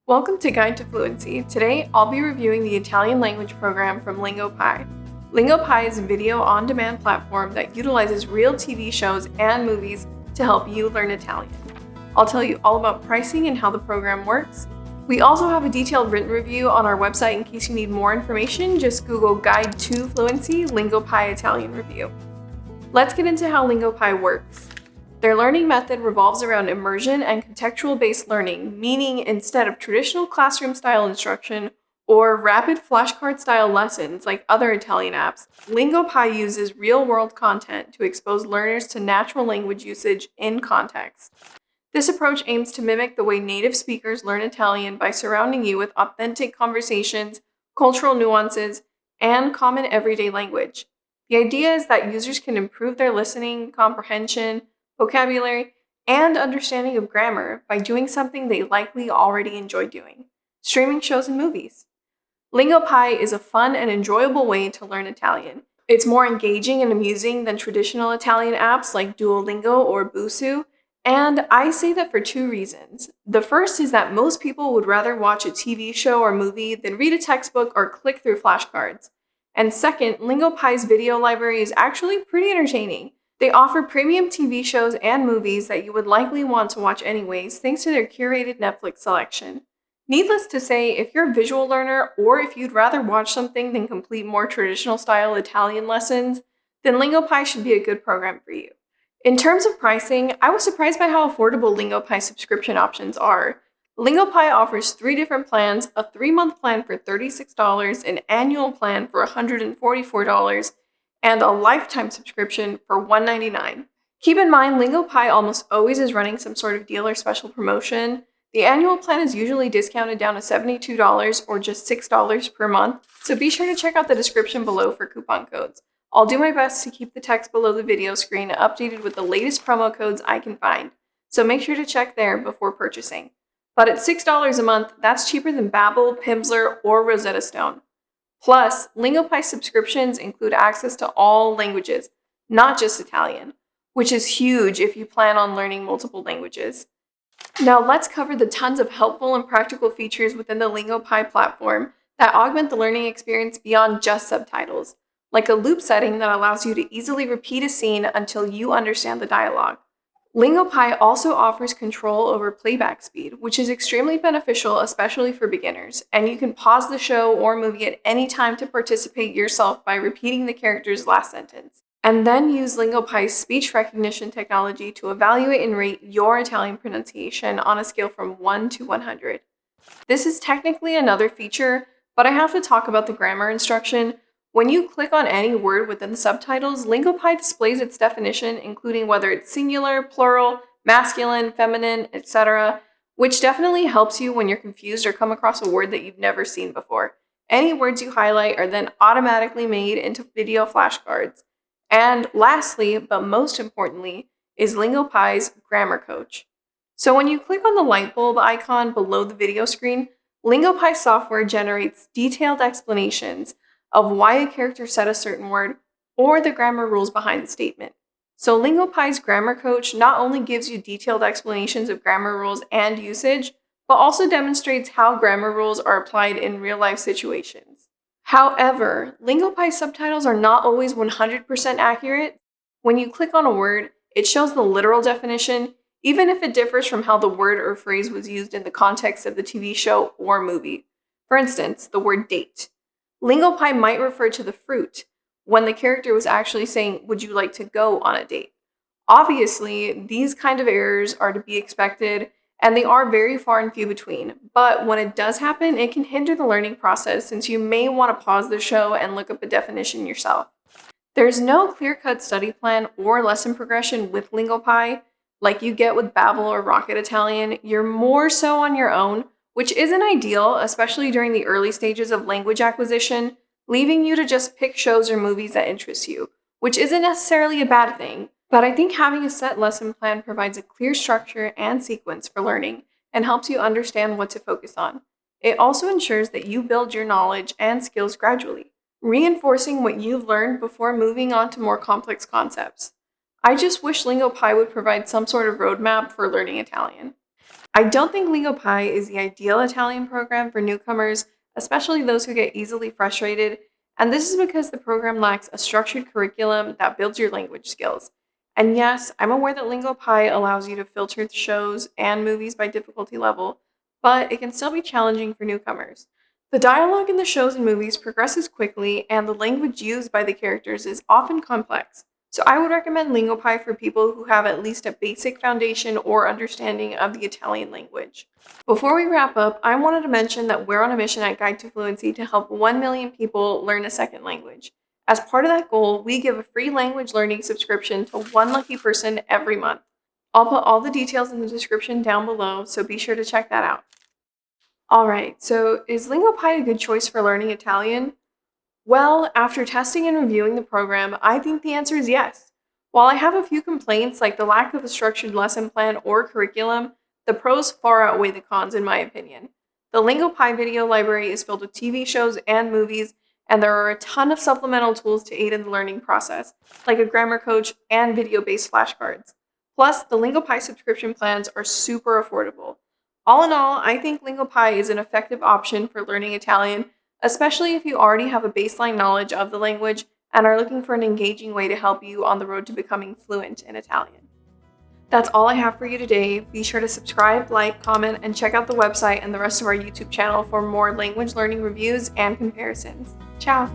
Welcome to Guide to Fluency. Today, I'll be reviewing the Italian language program from Lingopie. Lingopie is a video on-demand platform that utilizes real TV shows and movies to help you learn Italian. I'll tell you all about pricing and how the program works. We also have a detailed written review on our website in case you need more information. Just Google Guide to Fluency Lingopie Italian Review. Let's get into how Lingopie works. Their learning method revolves around immersion and contextual-based learning, meaning instead of traditional classroom-style instruction or rapid flashcard-style lessons like other Italian apps, Lingopie uses real-world content to expose learners to natural language usage in context. This approach aims to mimic the way native speakers learn Italian by surrounding you with authentic conversations, cultural nuances, and common everyday language. The idea is that users can improve their listening, comprehension, vocabulary, and understanding of grammar by doing something they likely already enjoy doing: streaming shows and movies. Lingopie is a fun and enjoyable way to learn Italian. It's more engaging and amusing than traditional Italian apps like Duolingo or Busuu, and I say that for two reasons. The first is that most people would rather watch a TV show or movie than read a textbook or click through flashcards. And second, Lingopie's video library is actually pretty entertaining. They offer premium TV shows and movies that you would likely want to watch anyways, thanks to their curated Netflix selection. Needless to say, if you're a visual learner or if you'd rather watch something than complete more traditional style Italian lessons, then Lingopie should be a good program for you. In terms of pricing, I was surprised by how affordable Lingopie subscription options are. Lingopie offers 3 different plans: a 3-month plan for $36, an annual plan for $144, and a lifetime subscription for $199. Keep in mind, Lingopie almost always is running some sort of deal or special promotion. The annual plan is usually discounted down to $72 or just $6 per month, so be sure to check out the description below for coupon codes. I'll do my best to keep the text below the video screen updated with the latest promo codes I can find, so make sure to check there before purchasing. But at $6 a month, that's cheaper than Babbel, Pimsleur, or Rosetta Stone. Plus, Lingopie subscriptions include access to all languages, not just Italian, which is huge if you plan on learning multiple languages. Now let's cover the tons of helpful and practical features within the Lingopie platform that augment the learning experience beyond just subtitles, like a loop setting that allows you to easily repeat a scene until you understand the dialogue. Lingopie also offers control over playback speed, which is extremely beneficial, especially for beginners, and you can pause the show or movie at any time to participate yourself by repeating the character's last sentence, and then use Lingopie's speech recognition technology to evaluate and rate your Italian pronunciation on a scale from 1 to 100. This is technically another feature, but I have to talk about the grammar instruction. When you click on any word within the subtitles, Lingopie displays its definition, including whether it's singular, plural, masculine, feminine, etc., which definitely helps you when you're confused or come across a word that you've never seen before. Any words you highlight are then automatically made into video flashcards. And lastly, but most importantly, is Lingopie's Grammar Coach. So when you click on the light bulb icon below the video screen, Lingopie software generates detailed explanations of why a character said a certain word or the grammar rules behind the statement. So Lingopie's Grammar Coach not only gives you detailed explanations of grammar rules and usage, but also demonstrates how grammar rules are applied in real-life situations. However, Lingopie's subtitles are not always 100% accurate. When you click on a word, it shows the literal definition, even if it differs from how the word or phrase was used in the context of the TV show or movie. For instance, the word date. Lingopie might refer to the fruit when the character was actually saying, "Would you like to go on a date?" Obviously, these kind of errors are to be expected, and they are very far and few between. But when it does happen, it can hinder the learning process since you may want to pause the show and look up a definition yourself. There's no clear-cut study plan or lesson progression with Lingopie like you get with Babbel or Rocket Italian. You're more so on your own, which isn't ideal, especially during the early stages of language acquisition, leaving you to just pick shows or movies that interest you, which isn't necessarily a bad thing. But I think having a set lesson plan provides a clear structure and sequence for learning and helps you understand what to focus on. It also ensures that you build your knowledge and skills gradually, reinforcing what you've learned before moving on to more complex concepts. I just wish Lingopie would provide some sort of roadmap for learning Italian. I don't think Lingopie is the ideal Italian program for newcomers, especially those who get easily frustrated, and this is because the program lacks a structured curriculum that builds your language skills. And yes, I'm aware that Lingopie allows you to filter shows and movies by difficulty level, but it can still be challenging for newcomers. The dialogue in the shows and movies progresses quickly, and the language used by the characters is often complex. So I would recommend Lingopie for people who have at least a basic foundation or understanding of the Italian language. Before we wrap up, I wanted to mention that we're on a mission at Guide to Fluency to help 1 million people learn a second language. As part of that goal, we give a free language learning subscription to one lucky person every month. I'll put all the details in the description down below, so be sure to check that out. Alright, so is Lingopie a good choice for learning Italian? Well, after testing and reviewing the program, I think the answer is yes. While I have a few complaints like the lack of a structured lesson plan or curriculum, the pros far outweigh the cons in my opinion. The Lingopie video library is filled with TV shows and movies, and there are a ton of supplemental tools to aid in the learning process, like a grammar coach and video-based flashcards. Plus, the Lingopie subscription plans are super affordable. All in all, I think Lingopie is an effective option for learning Italian, especially if you already have a baseline knowledge of the language and are looking for an engaging way to help you on the road to becoming fluent in Italian. That's all I have for you today. Be sure to subscribe, like, comment, and check out the website and the rest of our YouTube channel for more language learning reviews and comparisons. Ciao!